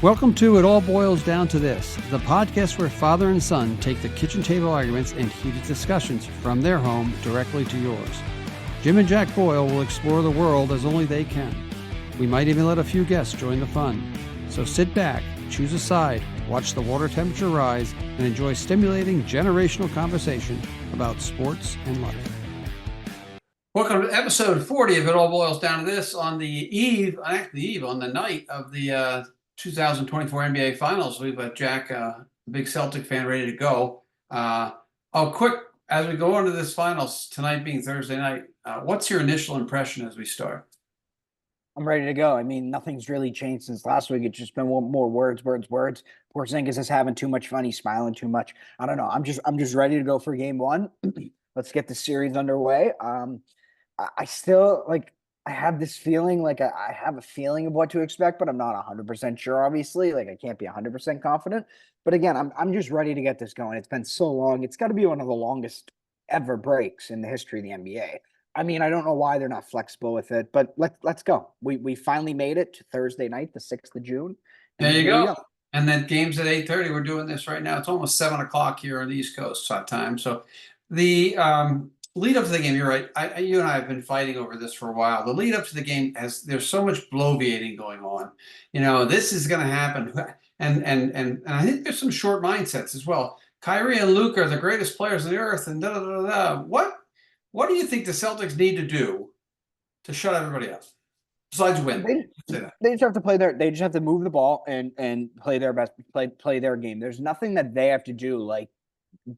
Welcome to It All Boils Down to This, the podcast where father and son take the kitchen table arguments and heated discussions from their home directly to yours. Jim and Jack Boyle will explore the world as only they can. We might even let a few guests join the fun. So sit back, choose a side, watch the water temperature rise, and enjoy stimulating generational conversation about sports and life. Welcome to episode 40 of It All Boils Down to This on on the night of the 2024 NBA Finals. We've got Jack, a big Celtic fan, ready to go. Quick, as we go into this finals, tonight being Thursday night, what's your initial impression as we start? I'm ready to go. I mean, nothing's really changed since last week. It's just been more words. Porzingis is having too much fun. He's smiling too much. I don't know. I'm just ready to go for game one. Let's get the series underway. I have this feeling, I have a feeling of what to expect, but I'm not 100% sure, obviously. I can't be 100% confident. But again, I'm just ready to get this going. It's been so long. It's got to be one of the longest ever breaks in the history of the NBA. I mean, I don't know why they're not flexible with it, but let's go. We finally made it to Thursday night, the 6th of June. There you go. And then game's at 8:30. We're doing this right now. It's almost 7 o'clock here on the East Coast time. So the lead up to the game, you're right. You and I have been fighting over this for a while. The lead up to the game, there's so much bloviating going on. You know, this is going to happen, and I think there's some short mindsets as well. Kyrie and Luka are the greatest players on the earth, and What do you think the Celtics need to do to shut everybody up besides win? They just have to play they just have to move the ball and play their best, play their game. There's nothing that they have to do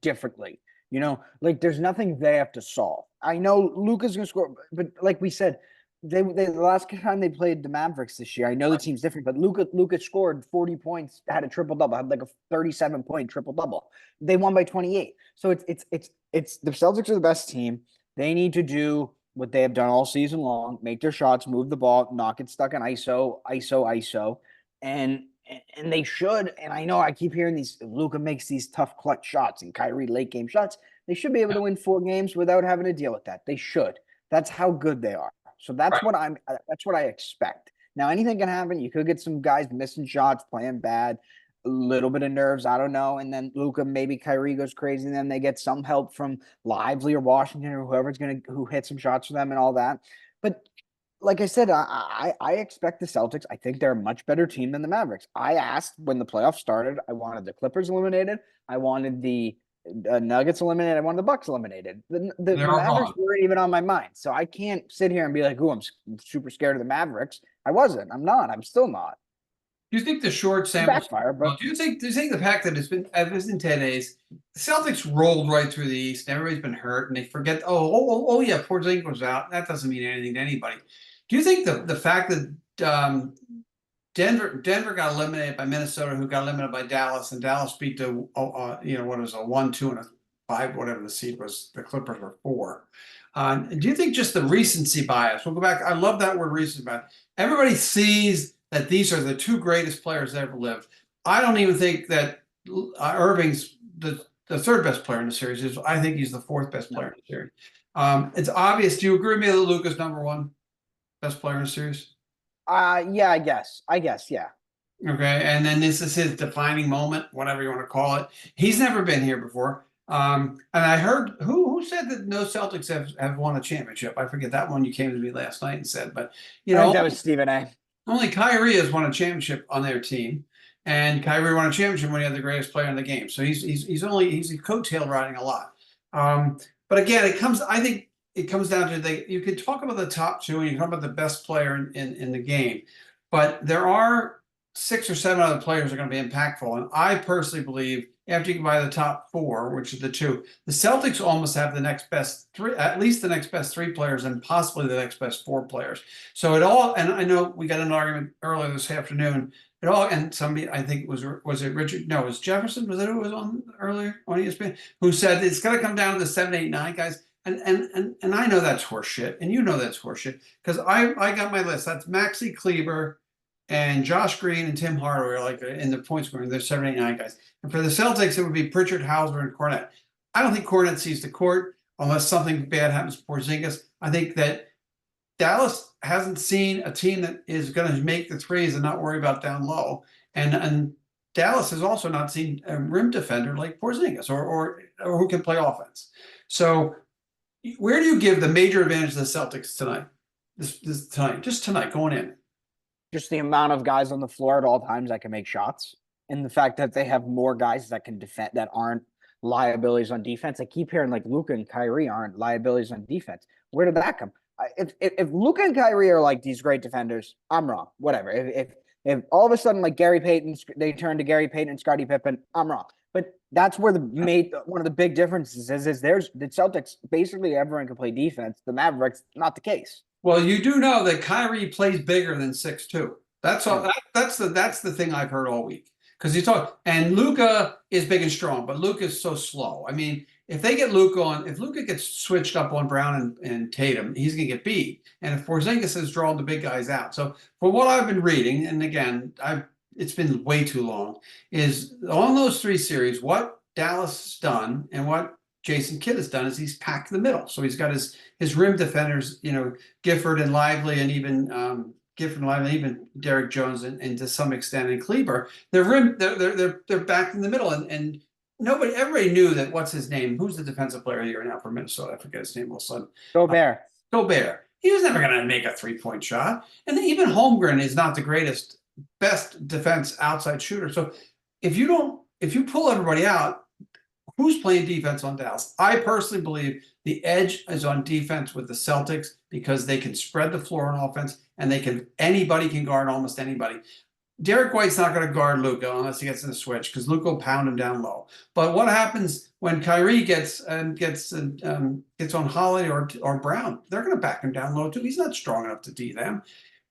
differently. There's nothing they have to solve. I know Luka's going to score, but like we said, they the last time they played the Mavericks this year, I know the team's different, but Luka scored 40 points, had a triple-double, had like a 37-point triple-double. They won by 28. So it's the Celtics are the best team. They need to do what they have done all season long, make their shots, move the ball, not get stuck in ISO. And they should, and I know I keep hearing these, Luka makes these tough clutch shots and Kyrie late game shots. They should be able to win 4 games without having to deal with that. They should. That's how good they are. So that's right. That's what I expect. Now, anything can happen. You could get some guys missing shots, playing bad, a little bit of nerves, I don't know. And then Luka, maybe Kyrie goes crazy, and then they get some help from Lively or Washington or who hit some shots for them and all that. But like I said, I expect the Celtics. I think they're a much better team than the Mavericks. I asked when the playoffs started, I wanted the Clippers eliminated. I wanted the Nuggets eliminated. I wanted the Bucks eliminated. The Mavericks weren't even on my mind. So I can't sit here and be like, I'm super scared of the Mavericks. I wasn't. I'm not. I'm still not. Do you think the short sample backfire? But do you think the fact that it's been 10 days, the Celtics rolled right through the East, and everybody's been hurt, and they forget, yeah, Porzingis was out. That doesn't mean anything to anybody. Do you think the fact that Denver got eliminated by Minnesota, who got eliminated by Dallas, and Dallas beat the what was a 1, 2, and a 5, whatever the seed was, the Clippers were 4. Do you think just the recency bias? We'll go back. I love that word, recency bias. Everybody sees that these are the 2 greatest players that ever lived. I don't even think that Irving's the 3rd best player in the series. I think he's the 4th best player in the series. It's obvious. Do you agree with me that Luka's number 1 best player in the series? Yeah, I guess, yeah. Okay, and then this is his defining moment, whatever you want to call it. He's never been here before. And I heard, who said that no Celtics have won a championship? I forget that one. You came to me last night and said, but I think that was Stephen A. Only Kyrie has won a championship on their team, and Kyrie won a championship when he had the greatest player in the game. So he's coattail riding a lot. But again, I think it comes down to you could talk about the top 2 and you can talk about the best player in the game, but there are 6 or 7 other players that are going to be impactful. And I personally believe after you can buy the top 4, which are the 2, the Celtics almost have the next best 3, at least the next best 3 players, and possibly the next best 4 players. So and I know we got an argument earlier this afternoon. And somebody, I think was it Richard? No, it was Jefferson. Was it who was on earlier on ESPN? Who said it's going to come down to the 7, 8, 9 guys. And I know that's horseshit, and you know that's horseshit, because I got my list. That's Maxey Kleber and Josh Green and Tim Hardaway in the point scoring. There's 7, 8, 9 guys. And for the Celtics, it would be Pritchard, Hauser, and Cornette. I don't think Cornette sees the court unless something bad happens to Porzingis. I think that Dallas hasn't seen a team that is going to make the threes and not worry about down low. And Dallas has also not seen a rim defender like Porzingis or who can play offense. So where do you give the major advantage to the Celtics tonight? This tonight, just tonight, going in. Just the amount of guys on the floor at all times that can make shots, and the fact that they have more guys that can defend that aren't liabilities on defense. I keep hearing like Luka and Kyrie aren't liabilities on defense. Where did that come? If Luka and Kyrie are like these great defenders, I'm wrong. Whatever. If all of a sudden like Gary Payton, they turn to Gary Payton and Scottie Pippen, I'm wrong. But that's where one of the big differences is there's the Celtics basically everyone can play defense. The Mavericks not the case. Well, you do know that Kyrie plays bigger than 6'2". That's all. That's the thing I've heard all week. Because you talk, and Luka is big and strong, but Luka is so slow. I mean, if they get Luka on, if Luka gets switched up on Brown and Tatum, he's going to get beat. And if Porzingis is drawing the big guys out, so for what I've been reading, and again, it's been way too long, is on those 3 series, what Dallas has done and what Jason Kidd has done is he's packed the middle. So he's got his rim defenders, Gifford and Lively, and even even Derek Jones, and to some extent in Kleber. They're back in the middle, and everybody knew that. What's his name? Who's the defensive player here now for Minnesota? I forget his name all of a sudden. Gobert. Gobert. He was never going to make a 3-point shot, and then even Holmgren is not the best defense outside shooter. So if you pull everybody out, who's playing defense on Dallas? I personally believe the edge is on defense with the Celtics because they can spread the floor on offense, and anybody can guard almost anybody. Derek White's not going to guard Luka unless he gets in the switch because Luka will pound him down low. But what happens when Kyrie gets on Hurley or Brown? They're going to back him down low too. He's not strong enough to D them.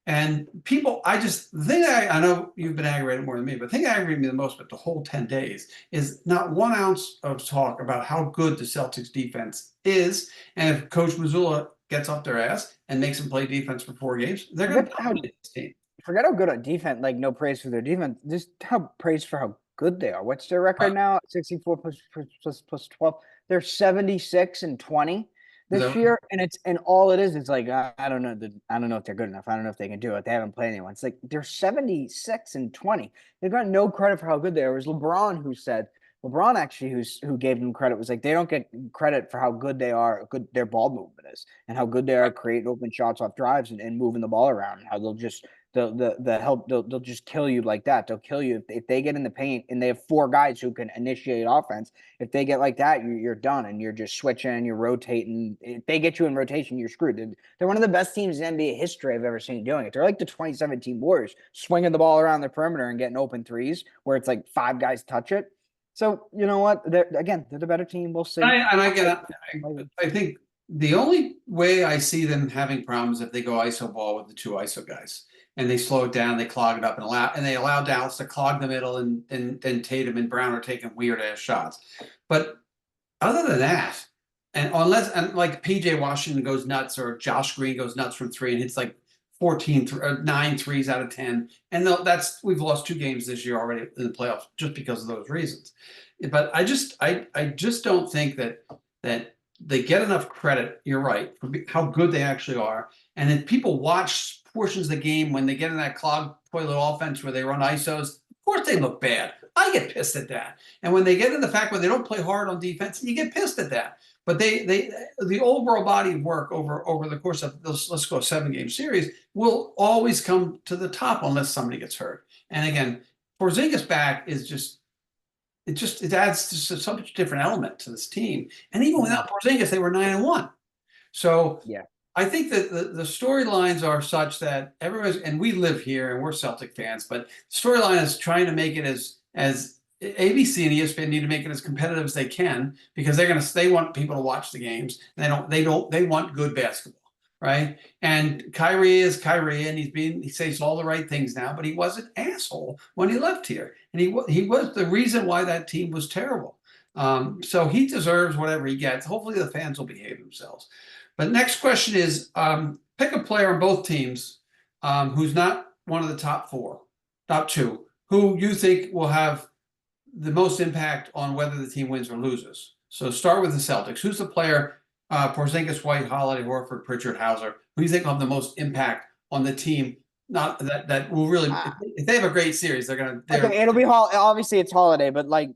And people, the thing I know you've been aggravated more than me, but the thing that aggravated me the most about the whole 10 days is not 1 ounce of talk about how good the Celtics defense is. And if Coach Mazzulla gets up their ass and makes them play defense for 4 games, they're going to dominate this team. Forget how good on defense, like no praise for their defense, just how praise for how good they are. What's their record now? 64 plus 12. They're 76-20. This year, and all it is, it's like I don't know if they're good enough. I don't know if they can do it. They haven't played anyone. It's like they're 76-20. They've got no credit for how good they are. It was LeBron actually who gave them credit was like they don't get credit for how good they are, good their ball movement is, and how good they are creating open shots off drives and moving the ball around, and how they'll just kill you like that. They'll kill you if they get in the paint, and they have 4 guys who can initiate offense. If they get like that, you're done, and you're just switching, you're rotating. If they get you in rotation, you're screwed. They're one of the best teams in NBA history I've ever seen doing it. They're like the 2017 Warriors, swinging the ball around the perimeter and getting open threes where it's like 5 guys touch it. So you know what? They're the better team. We'll see. I think the only way I see them having problems if they go ISO ball with the 2 ISO guys. And they slow it down, they clog it up, and they allow Dallas to clog the middle, and then Tatum and Brown are taking weird ass shots. But other than that, and like PJ Washington goes nuts, or Josh Green goes nuts from 3 and hits like 9 threes out of 10, and we've lost 2 games this year already in the playoffs just because of those reasons. But I just don't think that they get enough credit. You're right for how good they actually are, and if people watch portions of the game when they get in that clogged toilet offense where they run ISOs, of course they look bad. I get pissed at that. And when they get in the fact where they don't play hard on defense, you get pissed at that. But the overall body of work over the course of this, let's go 7-game series, will always come to the top unless somebody gets hurt. And again, Porzingis back is it adds just so much different element to this team. And even without Porzingis, they were 9-1. So yeah. I think that the storylines are such that and we live here and we're Celtic fans, but storyline is trying to make it as ABC and ESPN need to make it as competitive as they can, because they want people to watch the games. And they want good basketball, right? And Kyrie is Kyrie, and he says all the right things now, but he was an asshole when he left here, and he was the reason why that team was terrible. So he deserves whatever he gets. Hopefully the fans will behave themselves. But next question is, pick a player on both teams who's not one of the top 2, who you think will have the most impact on whether the team wins or loses. So start with the Celtics. Who's the player, Porzingis, White, Holiday, Horford, Pritchard, Hauser, who you think will have the most impact on the team not that will really. Uh, If they have a great series, they're gonna. okay, it'll be obviously it's holiday, but like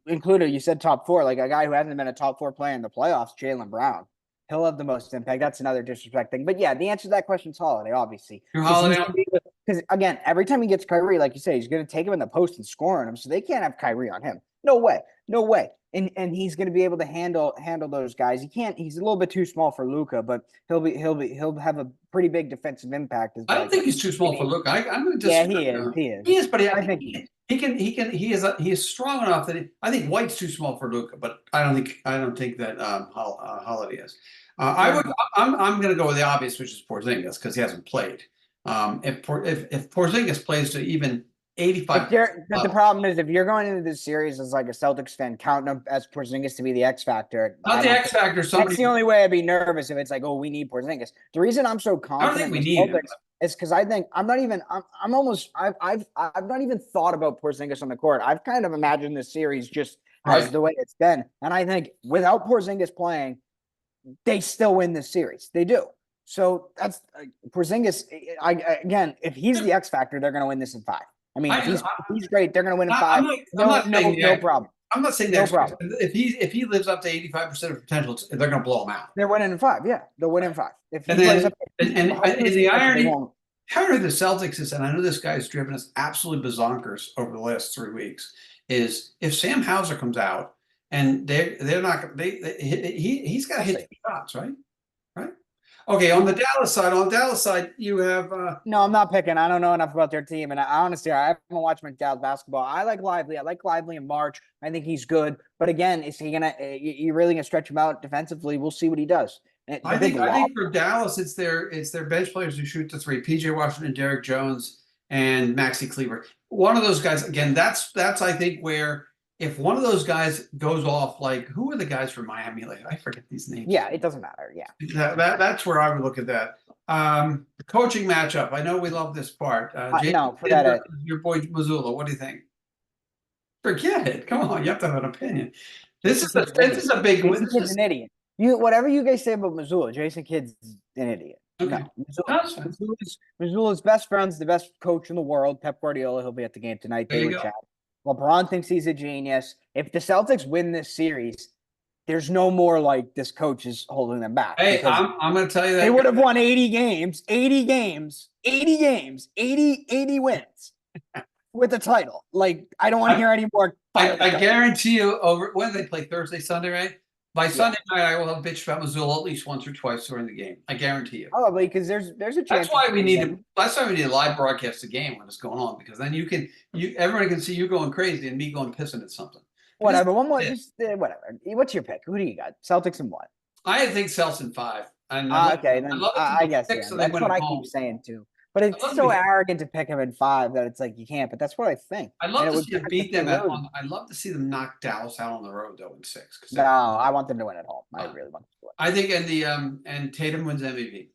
included, you said top four, like a guy who hasn't been a top four player in the playoffs, Jaylen Brown. He'll have the most impact. That's another disrespect thing. But yeah, the answer to that question is holiday, obviously. Your Holiday. Because again, every time he gets Kyrie, like you say, he's going to take him in the post and score on him. So they can't have Kyrie on him. No way. No way. And he's going to be able to handle those guys. He can't. He's a little bit too small for Luka, but he'll have a pretty big defensive impact. I don't think he's too small for Luka. I'm going to Yeah, disagree. he is. He is. He is, but I think he is strong enough that I think White's too small for Luka, but I don't think that Holiday is. I'm going to go with the obvious, which is Porzingis, because he hasn't played. If Porzingis plays to even 85, but the problem is if you're going into this series as like a Celtics fan, counting him as Porzingis to be the X factor. Not the X factor. That's the only way I'd be nervous if it's like, oh, we need Porzingis. The reason I'm so confident I don't think we need him. is because I think I've not even thought about Porzingis on the court. I've kind of imagined this series just as the way it's been, and I think without Porzingis playing, they still win this series. They do. So that's Porzingis. Again, if he's the X factor, they're going to win this in 5. I mean, if he's great, they're going to win in 5. No problem. I'm not saying no problem. If he lives up to 85% of potential, they're going to blow him out. They're winning in 5. Yeah, they'll win in 5. If he and the irony of the Celtics is, and I know this guy's driven us absolutely bazonkers over the last 3 weeks, is if Sam Hauser comes out and they're not he's got to hit 2 shots, right? Okay, on the Dallas side, you have. No, I'm not picking. I don't know enough about their team, and honestly, I haven't watched much Dallas basketball. I like Lively. in March. I think he's good, but again, is he gonna? You really gonna stretch him out defensively? We'll see what he does. I think for Dallas, it's their bench players who shoot the 3: PJ Washington, Derek Jones, and Maxi Kleber. One of those guys. Again, that's I think where. If one of those guys goes off, like who are the guys from Miami? Like I forget these names. Yeah, it doesn't matter. Yeah, that's where I would look at that. Coaching matchup. I know we love this part. No, forget it. Your boy Mazzulla. What do you think? Forget it. Come on, you have to have an opinion. This is a big. Jason Kidd's an idiot. Whatever you guys say about Mazzulla, Jason Kidd's an idiot. Okay. No, Mazzulla's best friend's the best coach in the world. Pep Guardiola. He'll be at the game tonight. They would chat. LeBron thinks he's a genius. If the Celtics win this series, there's no more like this coach is holding them back. Hey, I'm going to tell you that they would have won 80 wins with the title. Like, I don't want to hear any more. I guarantee you when they play Thursday, Sunday, right? By Sunday night, I will have bitched about Mazzulla at least once or twice during the game. I guarantee you. Oh, because there's a chance. That's why we need to live broadcast the game when it's going on, because then everybody can see you going crazy and me going pissing at something. Whatever. One more. Whatever. What's your pick? Who do you got? Celtics and what? I think Celtics in 5. Okay, then I guess that's what I keep saying too. But it's so arrogant to pick him in 5 that it's like you can't. But that's what I think. I'd love to see them beat them. I'd love to see them knock Dallas out on the road though in 6. No, I want them to win at home. I really want them to win. I think and Tatum wins MVP.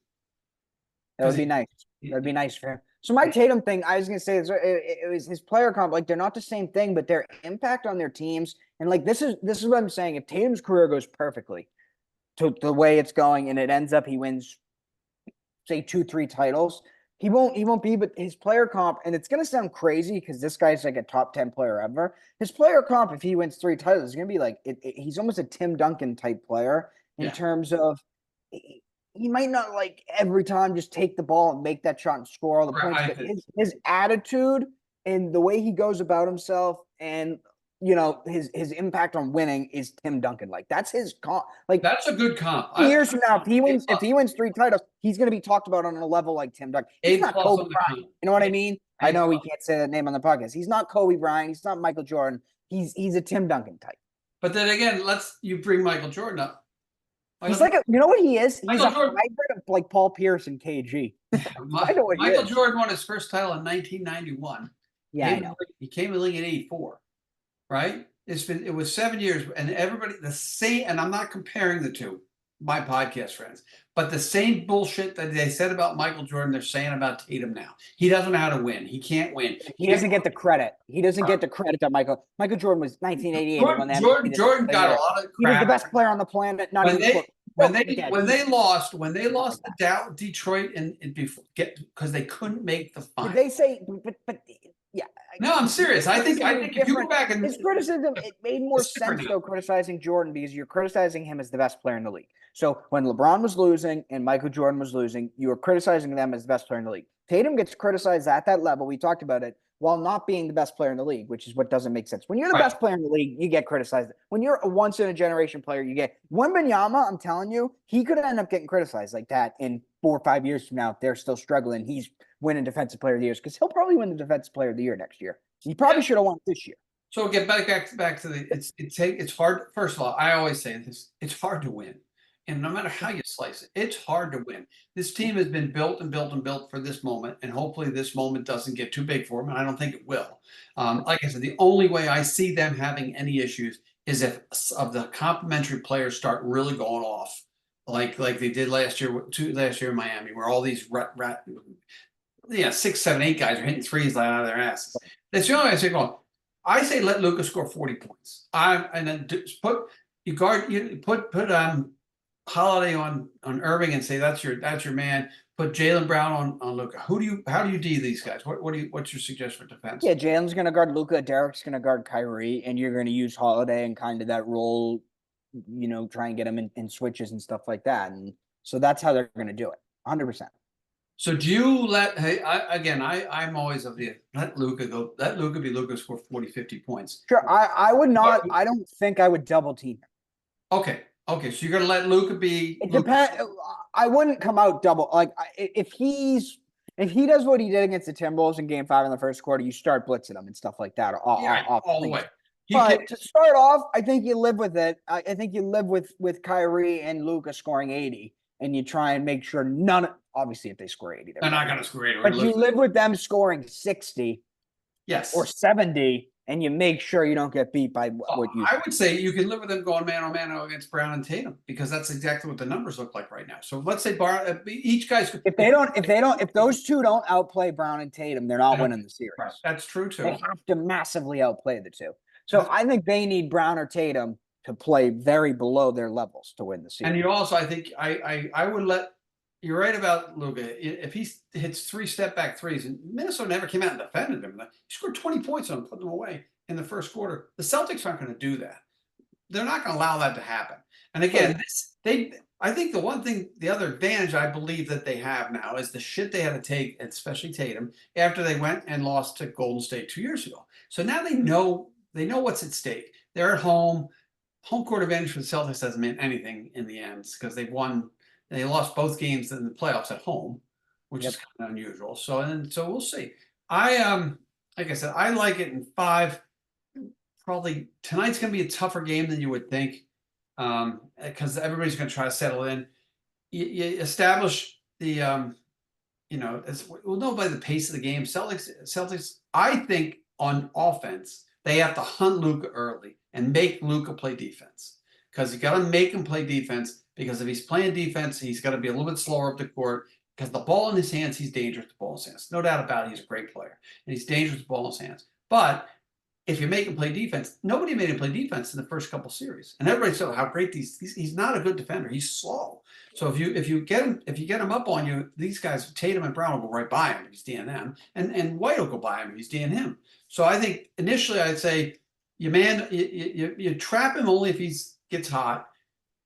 That would be nice. That'd be nice for him. So my Tatum thing, I was gonna say it was his player comp. Like they're not the same thing, but their impact on their teams and like this is what I'm saying. If Tatum's career goes perfectly to the way it's going and it ends up he wins, say 2-3 titles. He won't be, but his player comp, and it's going to sound crazy because this guy's like a top 10 player ever. His player comp, if he wins 3 titles, is going to be like, he's almost a Tim Duncan type player in terms of he might not like every time just take the ball and make that shot and score all the points, but his attitude and the way he goes about himself and his impact on winning is Tim Duncan. Like that's his comp. Like that's a good comp. Years from now, if he wins 3 titles, he's going to be talked about on a level like Tim Duncan. He's not Kobe Bryant. You know what I mean? I know we can't say that name on the podcast. He's not Kobe Bryant. He's not Michael Jordan. He's a Tim Duncan type. But then again, you bring Michael Jordan up. He's like you know what he is? He's a hybrid of like Paul Pierce and KG. I know what Michael Jordan won his first title in 1991. Yeah, I know. He came to the league in 84. Right? It was 7 years, and everybody the same. And I'm not comparing the two, my podcast friends, but the same bullshit that they said about Michael Jordan, they're saying about Tatum now. He doesn't know how to win. He can't win. He doesn't get the credit. He doesn't get the credit that Michael Jordan was 1988. Jordan got a lot of crap. He was the best player on the planet. Not even when Well, they yeah, when they lost when they not like lost to Detroit and before get because they couldn't make the did final. they say? But yeah, No, I'm serious. his I think criticism is if you go different. back and His criticism, it made more it's different sense now. though criticizing Jordan because you're criticizing him as the best player in the league. So when LeBron was losing and Michael Jordan was losing, you were criticizing them as the best player in the league. Tatum gets criticized at that level. We talked about it while not being the best player in the league, which is what doesn't make sense. When you're the Right. best player in the league, you get criticized. When you're a once in a generation player, you get Wembanyama. I'm telling you, he could end up getting criticized like that in 4 or 5 years from now if they're still struggling. He's winning defensive player of the year because he'll probably win the defensive player of the year next year. He probably should have won it this year. So get back to the it's hard. First of all, I always say this: it's hard to win, and no matter how you slice it, it's hard to win. This team has been built and built and built for this moment, and hopefully this moment doesn't get too big for them. And I don't think it will. Like I said, the only way I see them having any issues is if of the complementary players start really going off, like they did last year in Miami, where all these yeah 6, 7, 8 guys are hitting threes out of their asses. That's the only way I say going. I say let Luka score 40 points. And then put Holiday on Irving and say that's your man. Put Jaylen Brown on Luka. How do you D these guys? What's your suggestion for defense? Yeah, Jalen's going to guard Luka. Derek's going to guard Kyrie, and you're going to use Holiday and kind of that role, try and get him in switches and stuff like that. And so that's how they're going to do it, 100%. So do you let I'm always of the let Luka go. Let Luka be Luka score 40, 50 points. Sure, I would not. I don't think I would double team him. Okay. Okay. So you're gonna let Luka be It depends. I wouldn't come out double. Like if he does what he did against the Timberwolves in Game 5 in the first quarter, you start blitzing him and stuff like that. all the way. But to start off, I think you live with it. I think you live with Kyrie and Luka scoring 80, and you try and make sure obviously if they score 80, they're not gonna score 80. But you live with them scoring 60, yes, or 70, and you make sure you don't get beat by what you. I would say you can live with them going man on man against Brown and Tatum because that's exactly what the numbers look like right now. So let's say each guy's If those two don't outplay Brown and Tatum, they're not winning the series. Right. That's true too. They have to massively outplay the two. So I think they need Brown or Tatum to play very below their levels to win the series. And you also, I think, I would let. You're right about Luka. If he hits 3 step back threes, and Minnesota never came out and defended him, he scored 20 points on him, putting them away in the first quarter. The Celtics aren't going to do that. They're not going to allow that to happen. And again, I think the other advantage I believe that they have now is the shit they had to take, especially Tatum, after they went and lost to Golden State 2 years ago. So now they know what's at stake. They're at home. Home court advantage for the Celtics doesn't mean anything in the end because they lost both games in the playoffs at home, which is kind of unusual. So we'll see. Like I said, I like it in 5. Probably tonight's going to be a tougher game than you would think because everybody's going to try to settle in. You establish the we'll know by the pace of the game. Celtics, I think on offense they have to hunt Luka early and make Luka play defense because you got to make him play defense because if he's playing defense, he's got to be a little bit slower up the court because the ball in his hands, he's dangerous with the ball in his hands. No doubt about it, he's a great player and he's dangerous with the ball in his hands. But if you make him play defense, nobody made him play defense in the first couple series, and everybody said how great he's not a good defender. He's slow. So if you get him up on you, these guys Tatum and Brown will go right by him if he's DNing them, and White will go by him if he's DNing him. So I think initially I'd say you trap him only if he gets hot,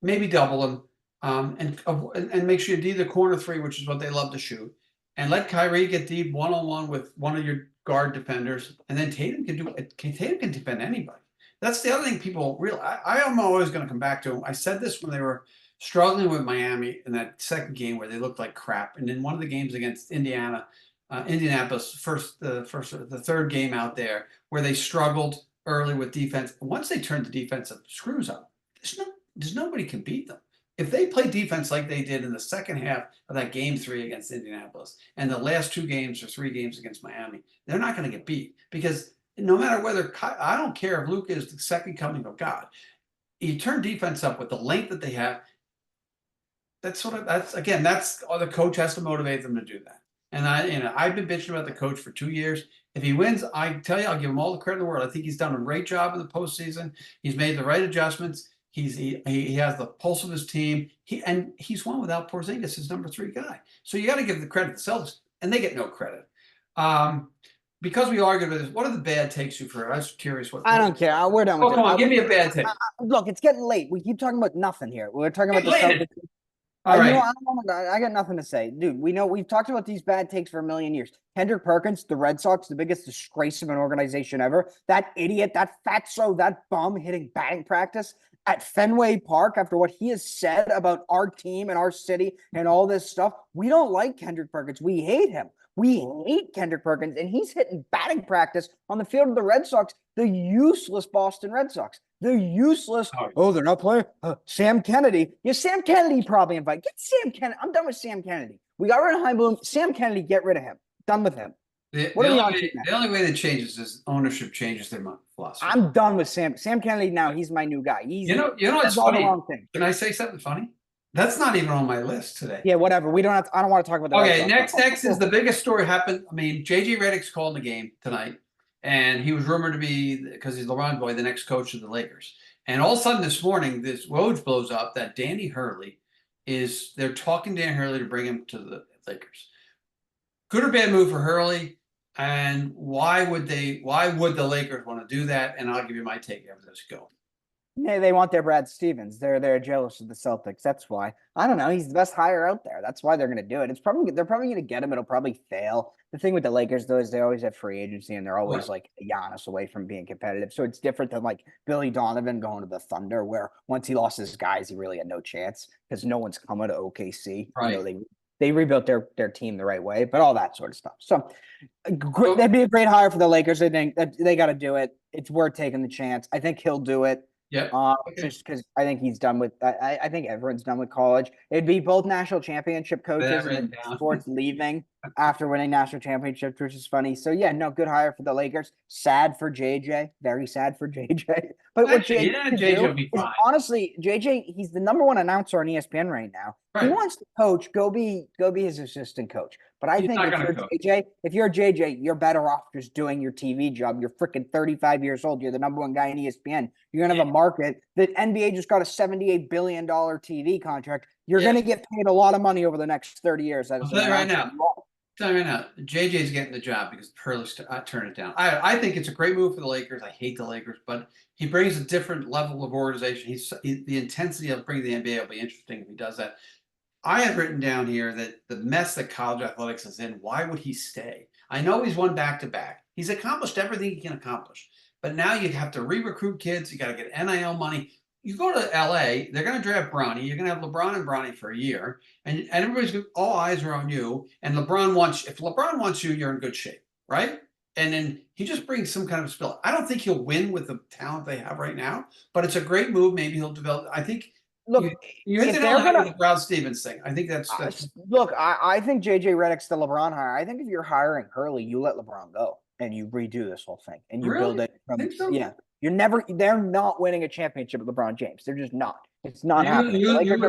maybe double him, and make sure you D the corner 3, which is what they love to shoot, and let Kyrie get D one-on-one with one of your guard defenders, and then Tatum can defend anybody. That's the other thing people realize. I am always going to come back to him. I said this when they were struggling with Miami in that second game where they looked like crap, and in one of the games against Indianapolis, the third game out there where they struggled early with defense. Once they turned the defensive screws up, there's nobody can beat them. If they play defense like they did in the second half of that game 3 against Indianapolis and the last 2 games or 3 games against Miami, they're not going to get beat because no matter whether I don't care if Luka is the second coming of God, you turn defense up with the length that they have. That's the coach has to motivate them to do that. And I've been bitching about the coach for 2 years. If he wins, I tell you, I'll give him all the credit in the world. I think he's done a great job in the postseason. He's made the right adjustments. He has the pulse of his team. He's won without Porzingis, his number 3 guy. So you got to give the credit to the Celtics, and they get no credit. Because we argued with this, what are the bad takes you've heard? I was curious what. I don't care. We're done with Oh, it. come on, give me a bad take. Look, it's getting late. We keep talking about nothing here. We're talking about the Celtics. All right. I got nothing to say. Dude, we've talked about these bad takes for a million years. Kendrick Perkins, the Red Sox, the biggest disgrace of an organization ever. That idiot, that fatso, that bum hitting batting practice at Fenway Park after what he has said about our team and our city and all this stuff. We don't like Kendrick Perkins. We hate him. We hate Kendrick Perkins, and he's hitting batting practice on the field of the Red Sox, the useless Boston Red Sox. They're useless. Oh, they're not playing. Sam Kennedy. Yeah, Sam Kennedy probably invite. Get Sam Kennedy. I'm done with Sam Kennedy. We got rid of Heim. Sam Kennedy, get rid of him. Done with him. The only way that changes is ownership changes their philosophy. I'm done with Sam Kennedy now. He's my new guy. You know what's funny? Can I say something funny? That's not even on my list today. Yeah, whatever. We don't have to, I don't want to talk about that. Okay, next is the biggest story happened. I mean, JJ Redick's calling the game tonight, and he was rumored to be, because he's LeBron boy, the next coach of the Lakers. And all of a sudden this morning, this Woj blows up that Danny Hurley they're talking Danny Hurley to bring him to the Lakers. Good or bad move for Hurley? And why would the Lakers want to do that? And I'll give you my take after this. Go. Yeah, they want their Brad Stevens. They're jealous of the Celtics. That's why. I don't know. He's the best hire out there. That's why they're going to do it. They're probably going to get him. It'll probably fail. The thing with the Lakers though is they always have free agency and they're always like Giannis away from being competitive. So it's different than like Billy Donovan going to the Thunder, where once he lost his guys, he really had no chance because no one's coming to OKC. Right. You know, they rebuilt their team the right way, but all that sort of stuff. So that'd be a great hire for the Lakers. I think that they got to do it. It's worth taking the chance. I think he'll do it. Yeah. Just because I think he's done with. I think everyone's done with college. It'd be both national championship coaches and sports leaving after winning national championships, which is funny. So yeah, no, good hire for the Lakers. Sad for JJ. Very sad for JJ. But what JJ will be fine. Honestly, JJ, he's the number 1 announcer on ESPN right now. Right. He wants to coach. Go be his assistant coach. But I think if you're JJ, you're better off just doing your TV job. You're freaking 35 years old. You're the number 1 guy in ESPN. You're gonna have a market. The NBA just got a $78 billion TV contract. You're gonna get paid a lot of money over the next 30 years. I'll tell you right now. JJ's getting the job because Hurley's turned it down. I think it's a great move for the Lakers. I hate the Lakers, but he brings a different level of organization. The intensity of bringing the NBA will be interesting if he does that. I have written down here that the mess that college athletics is in, why would he stay? I know he's won back-to-back. He's accomplished everything he can accomplish. But now you have to re-recruit kids. You got to get NIL money. You go to LA, they're going to draft Bronny. You're going to have LeBron and Bronny for a year. And all eyes are on you. And if LeBron wants you, you're in good shape, right? And then he just brings some kind of spill. I don't think he'll win with the talent they have right now, but it's a great move. Maybe he'll develop. I think Look, you hit it on the Brad Stevens thing. I think that's look. I think JJ Redick's the LeBron hire. I think if you're hiring Hurley, you let LeBron go and you redo this whole thing and you build it from yeah. They're not winning a championship with LeBron James. They're just not. It's not happening. The Lakers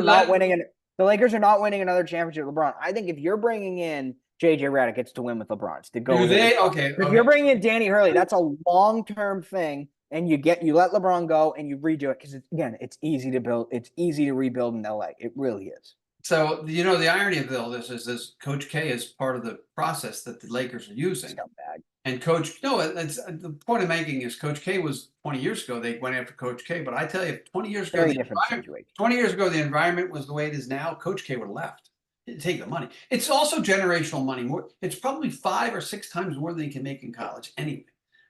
are not winning another championship with LeBron. I think if you're bringing in JJ Redick, it's to win with LeBron. It's to go. If you're bringing in Danny Hurley, that's a long-term thing. And you let LeBron go and you redo it because it's easy to build. It's easy to rebuild in LA. It really is. So the irony of all this is Coach K is part of the process that the Lakers are using. And the point I'm making is Coach K was 20 years ago. They went after Coach K, but I tell you, 20 years ago, 20 years ago, the environment was the way it is now. Coach K would have left. He'd take the money. It's also generational money. It's probably 5 or 6 times more than you can make in college anyway.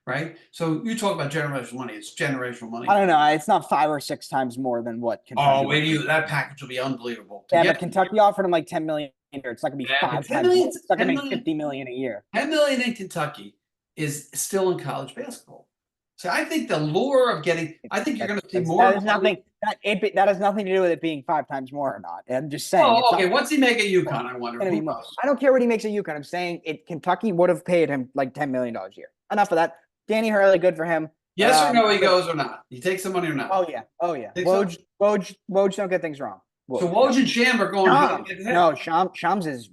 Right? So you talk about generational money. It's generational money. I don't know. It's not 5 or 6 times more than what Kentucky. That package will be unbelievable. Yeah, but Kentucky offered him like $10 million a year. It's not going to be 5 times more. It's not going to make $50 million a year. $10 million in Kentucky is still in college basketball. So I think the lure of I think you're going to see more. That has nothing to do with it being 5 times more or not. I'm just saying. Oh, okay. What's he make at UConn? I wonder. I don't care what he makes at UConn. I'm saying Kentucky would have paid him like $10 million a year. Enough of that. Danny Hurley, good for him. Yes or no, he goes or not? He takes some money or not? Oh yeah. Woj don't get things wrong. So Woj and Sham are going. No, Shams is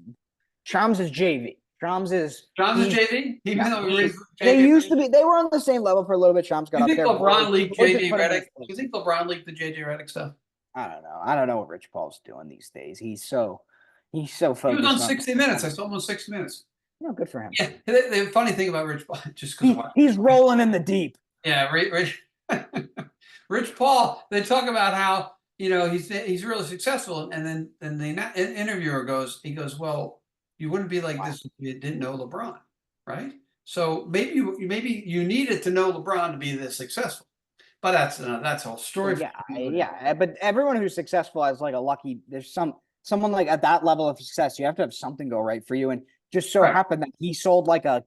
JV. Shams is John's a JV, even though he raised they JV. used to be. They were on the same level for a little bit. Shams got Do you up think there. LeBron leaked Woods just JJ put him in Redick? his Do place. you think LeBron leaked the JJ Redick stuff? I don't know. I don't know what Rich Paul's doing these days. He's so He was on focused on. 60 Minutes. I saw him on 60 Minutes. Good for him. Yeah, the funny thing about Rich Paul, just because He's rolling in the deep. Yeah, Rich Paul. They talk about how he's really successful, and then the interviewer goes, well, you wouldn't be like this if you didn't know LeBron, right? So maybe you needed to know LeBron to be this successful, but that's a whole story. Yeah. But everyone who's successful has like a lucky. There's someone like at that level of success, you have to have something go right for you, and just so happened that he sold like a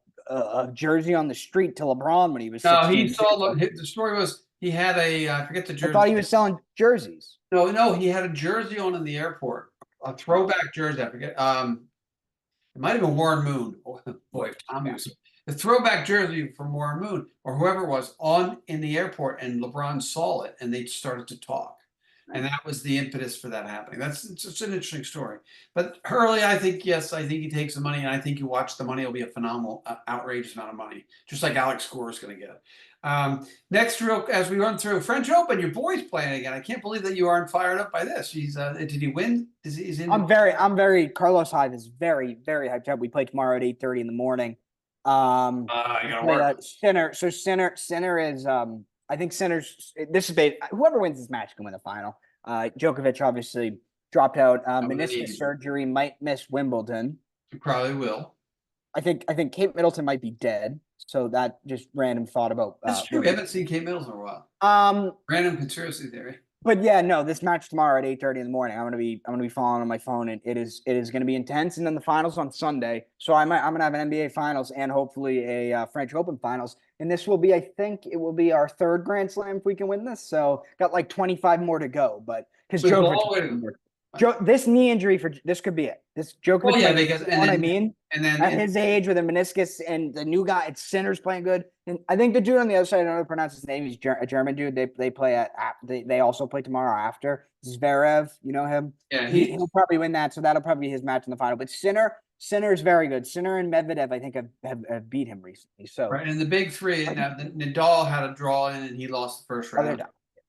jersey on the street to LeBron when he was 16. No, he saw the story was he had I forget the jersey. I thought he was selling jerseys. No, he had a jersey on in the airport, a throwback jersey. I forget. It might have been Warren Moon. Boy, if Tommy was the throwback jersey from Warren Moon or whoever it was on in the airport, and LeBron saw it, and they started to talk. And that was the impetus for that happening. It's an interesting story. But Hurley, I think he takes the money, and I think you watch the money, it'll be a phenomenal, outrageous amount of money, just like Alex Gore is going to get. Next, as we run through French Open, your boy's playing again. I can't believe that you aren't fired up by this. Did he win? I'm very Carlos Hyde is very, very hyped up. We play tomorrow at 8:30 in the morning. I gotta work. Sinner is I think Sinner's this is whoever wins this match can win the final. Djokovic obviously dropped out. Meniscus surgery, might miss Wimbledon. He probably will. I think Kate Middleton might be dead. So that just random thought about. That's true. We haven't seen Kate Middleton in a while. Random conspiracy theory. But yeah, no, this match tomorrow at 8:30 in the morning. I'm gonna be following on my phone, and it is gonna be intense. And then the finals on Sunday. So I'm gonna have an NBA finals and hopefully a French Open finals. And this will be, I think, it will be our third Grand Slam if we can win this. So got like 25 more to go. But because this knee injury this could be it. This Djokovic. Oh yeah, because and then at his age with a meniscus and the new guy, it's Sinner's playing good. And I think the dude on the other side, I don't know how to pronounce his name. He's a German dude. They play they also play tomorrow after. Zverev, you know him. Yeah, he'll probably win that. So that'll probably be his match in the final. But Sinner is very good. Sinner and Medvedev, I think, have beat him recently. So right, and the big three. Now Nadal had a draw in, and he lost the first round.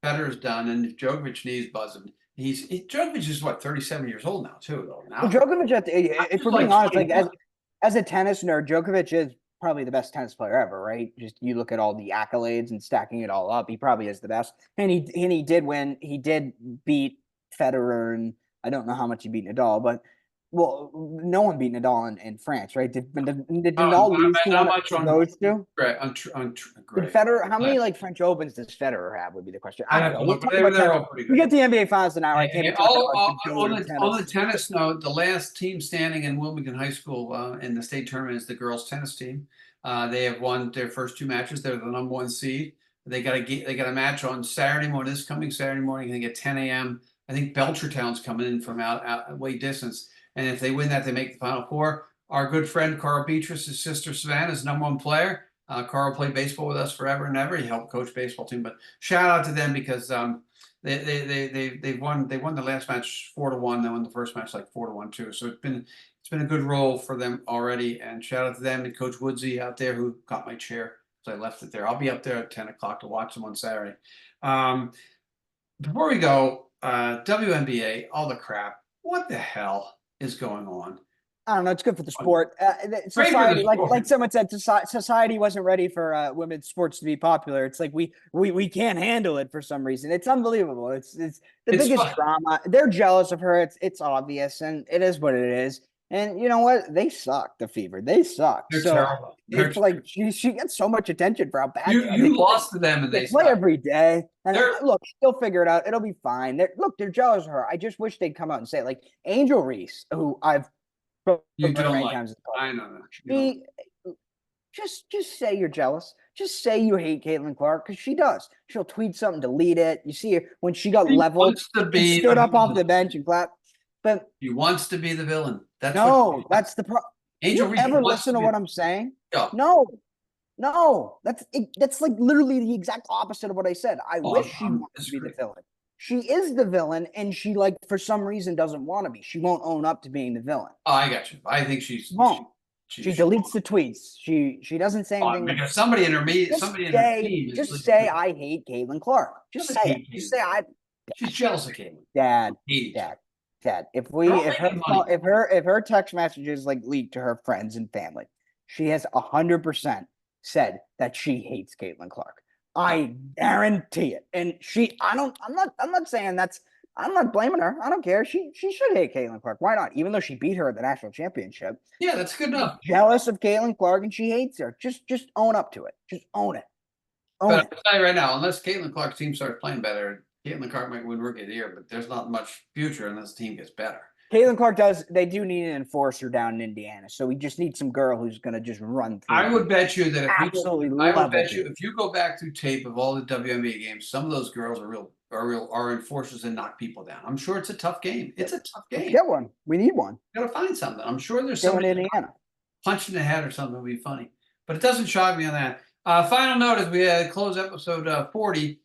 Federer's done, and Djokovic knees buzzing. Djokovic is what 37 years old now too, though. Now Djokovic, if we're being honest, like as a tennis nerd, Djokovic is probably the best tennis player ever, right? Just you look at all the accolades and stacking it all up, he probably is the best. And he did win. He did beat Federer, and I don't know how much he beat Nadal, but no one beat Nadal in France, right? Did Nadal lose to those two? Great. Did Federer? How many like French Opens does Federer have? Would be the question. I don't know. We get the NBA Finals now. I can't. On the tennis note, the last team standing in Wilmington High School in the state tournament is the girls' tennis team. They have won their first two matches. They're the number one seed. They got a match on Saturday morning. This coming Saturday morning, I think at 10 a.m. I think Belchertown's coming in from out way distance. And if they win that, they make the Final Four. Our good friend Carl Beatrice's sister Savannah is number one player. Carl played baseball with us forever and ever. He helped coach baseball team. But shout out to them because they won the last match 4-1. They won the first match like 4-1 too. So it's been a good role for them already. And shout out to them and Coach Woodsy out there who got my chair. So I left it there. I'll be up there at 10 o'clock to watch them on Saturday. Before we go, WNBA, all the crap. What the hell is going on? I don't know. It's good for the sport. Society, like someone said, society wasn't ready for women's sports to be popular. It's like we can't handle it for some reason. It's unbelievable. It's the biggest drama. They're jealous of her. It's obvious, and it is what it is. And you know what? They suck. The Fever. They suck. They're terrible. It's like she gets so much attention for how bad you lost to them, and they play every day. And look, they'll figure it out. It'll be fine. They're jealous of her. I just wish they'd come out and say it. Like Angel Reese, who I've you don't like. I know that. Just say you're jealous. Just say you hate Caitlin Clark because she does. She'll tweet something, delete it. You see her when she got leveled, she stood up off the bench and clapped. But he wants to be the villain. That's the problem. Angel Reese ever listen to what I'm saying? Yeah. No. That's like literally the exact opposite of what I said. I wish she wanted to be the villain. She is the villain, and she for some reason doesn't want to be. She won't own up to being the villain. Oh, I got you. I think she's She deletes the tweets. She doesn't say anything. Because somebody in her team is just say I hate Caitlin Clark. Just say it. Just say I. She's jealous of Caitlin. Dad. If her text messages like leak to her friends and family, she has 100% said that she hates Caitlin Clark. I guarantee it. And I'm not saying that's. I'm not blaming her. I don't care. She should hate Caitlin Clark. Why not? Even though she beat her at the national championship. Yeah, that's good enough. She's jealous of Caitlin Clark and she hates her. Just own up to it. Just own it. But I'll tell you right now, unless Caitlin Clark's team starts playing better, Caitlin Clark might win Rookie of the Year, but there's not much future unless the team gets better. Caitlin Clark does. They do need an enforcer down in Indiana, so we just need some girl who's going to just run through. I would bet you that if you go back through tape of all the WNBA games, some of those girls are enforcers and knock people down. I'm sure it's a tough game. It's a tough game. Get one. We need one. Gotta find something. I'm sure there's somebody in Indiana. Punch in the head or something would be funny, but it doesn't shock me on that. Final note as we close episode 40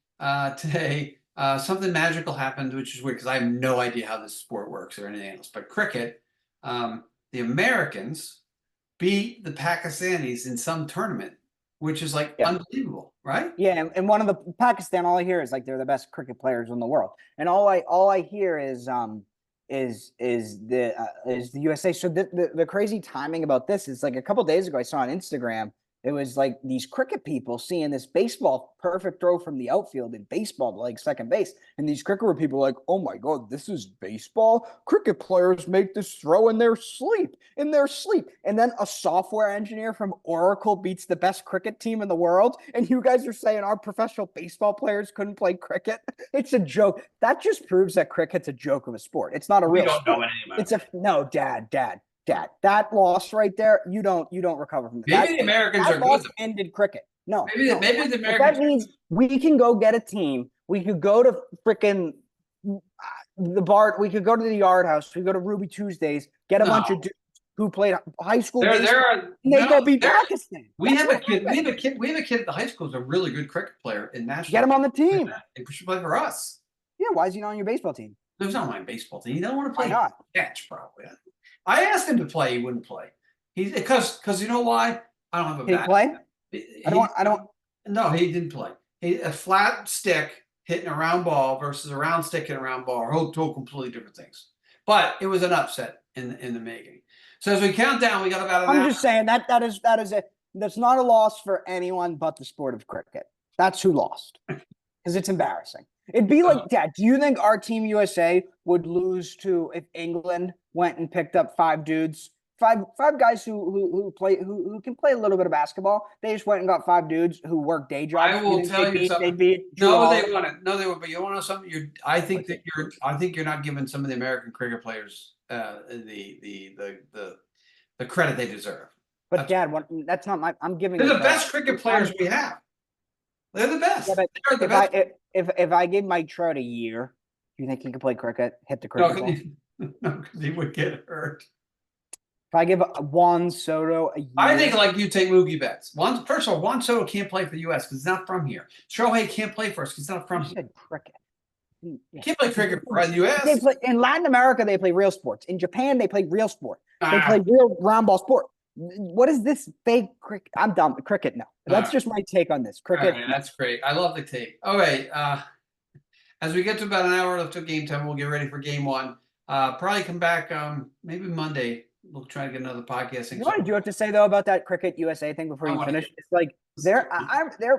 today. Something magical happened, which is weird because I have no idea how this sport works or anything else. But cricket, the Americans beat the Pakistanis in some tournament, which is unbelievable, right? Yeah, and one of the Pakistan, all I hear is like they're the best cricket players in the world, and all I hear is the USA. So the crazy timing about this is like a couple days ago I saw on Instagram. It was like these cricket people seeing this baseball perfect throw from the outfield in baseball to like second base. And these cricket people are like, oh my God, this is baseball? Cricket players make this throw in their sleep. And then a software engineer from Oracle beats the best cricket team in the world. And you guys are saying our professional baseball players couldn't play cricket? It's a joke. That just proves that cricket's a joke of a sport. It's not a real sport. Know anything about Dad, that loss right there, you don't recover from that. Maybe the Americans are good. Ended cricket. No. Maybe the Americans. But that means we can go get a team. We could go to freaking the bar. We could go to the Yard House. We go to Ruby Tuesdays. Get a bunch of dudes who played high school. They go beat Pakistan. We have a kid at the high school who's a really good cricket player in national. Get him on the team. He should play for us. Yeah, why is he not on your baseball team? There's not my baseball team. He doesn't want to play. Why not? Catch probably. I asked him to play. He wouldn't play. Because you know why? I don't have a bat. He play? I don't. No, he didn't play. A flat stick hitting a round ball versus a round stick hitting a round ball are two completely different things. But it was an upset in the making. So as we count down, we got about an hour. I'm just saying that's not a loss for anyone but the sport of cricket. That's who lost. Because it's embarrassing. It'd be like, Dad, do you think our team USA would lose to if England went and picked up five dudes, five guys who can play a little bit of basketball? They just went and got five dudes who work day jobs. I will tell you something. No, they wouldn't. No, they would. But you want to know something? I think you're not giving some of the American cricket players the credit they deserve. But Dad, that's not my. I'm giving. They're the best cricket players we have. They're the best. Yeah, they're the best. If I give Mike Trout a year, do you think he could play cricket? Hit the cricket ball? No, because he would get hurt. If I give Juan Soto a year, I think like you take Mookie Betts. First of all, Juan Soto can't play for the U.S. because he's not from here. Shohei can't play for us because he's not from here. Said cricket. Yeah. Can't play cricket for the U.S. In Latin America, they play real sports. In Japan, they play real sport. They play real round ball sport. What is this fake cricket? I'm done. Cricket, no. That's just my take on this. Cricket. Right, that's great. I love the take. All right. As we get to about an hour left of game time, we'll get ready for game one. Probably come back maybe Monday. We'll try to get another podcast. You know what you have to say though about that Cricket USA thing before you finish? It's like they're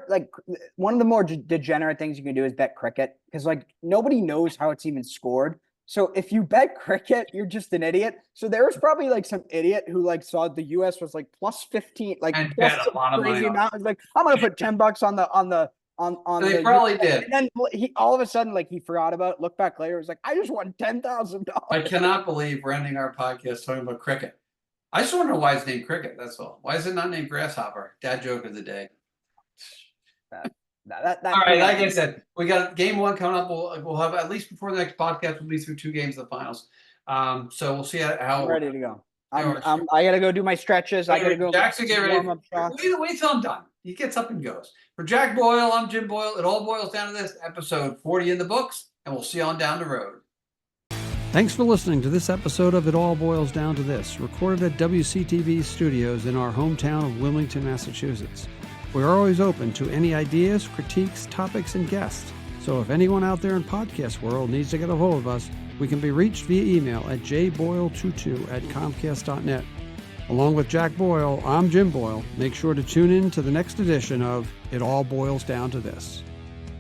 like one of the more degenerate things you can do is bet cricket because like nobody knows how it's even scored. So if you bet cricket, you're just an idiot. So there was probably like some idiot who like saw the US was like plus 15, like and plus bet a lot of money amount. Like I'm gonna put $10 on they probably did. And then he all of a sudden like he forgot about it, looked back later, was like, I just won $10,000. I cannot believe we're ending our podcast talking about cricket. I just want to know why it's named cricket. That's all. Why is it not named grasshopper? Dad joke of the day. All right, like I said, we got game one coming up. We'll have at least before the next podcast. We'll be through 2 games of the finals. So we'll see how. I'm ready to go. I gotta go do my stretches. I gotta go. Jackson, get ready. Wait till I'm done. He gets up and goes. For Jack Boyle, I'm Jim Boyle. It all boils down to this episode 40 in the books, and we'll see you on down the road. Thanks for listening to this episode of It All Boils Down to This, recorded at WCTV studios in our hometown of Wilmington, Massachusetts. We are always open to any ideas, critiques, topics, and guests. So if anyone out there in podcast world needs to get a hold of us, we can be reached via email at jboyle22@comcast.net. Along with Jack Boyle, I'm Jim Boyle. Make sure to tune in to the next edition of It All Boils Down to This.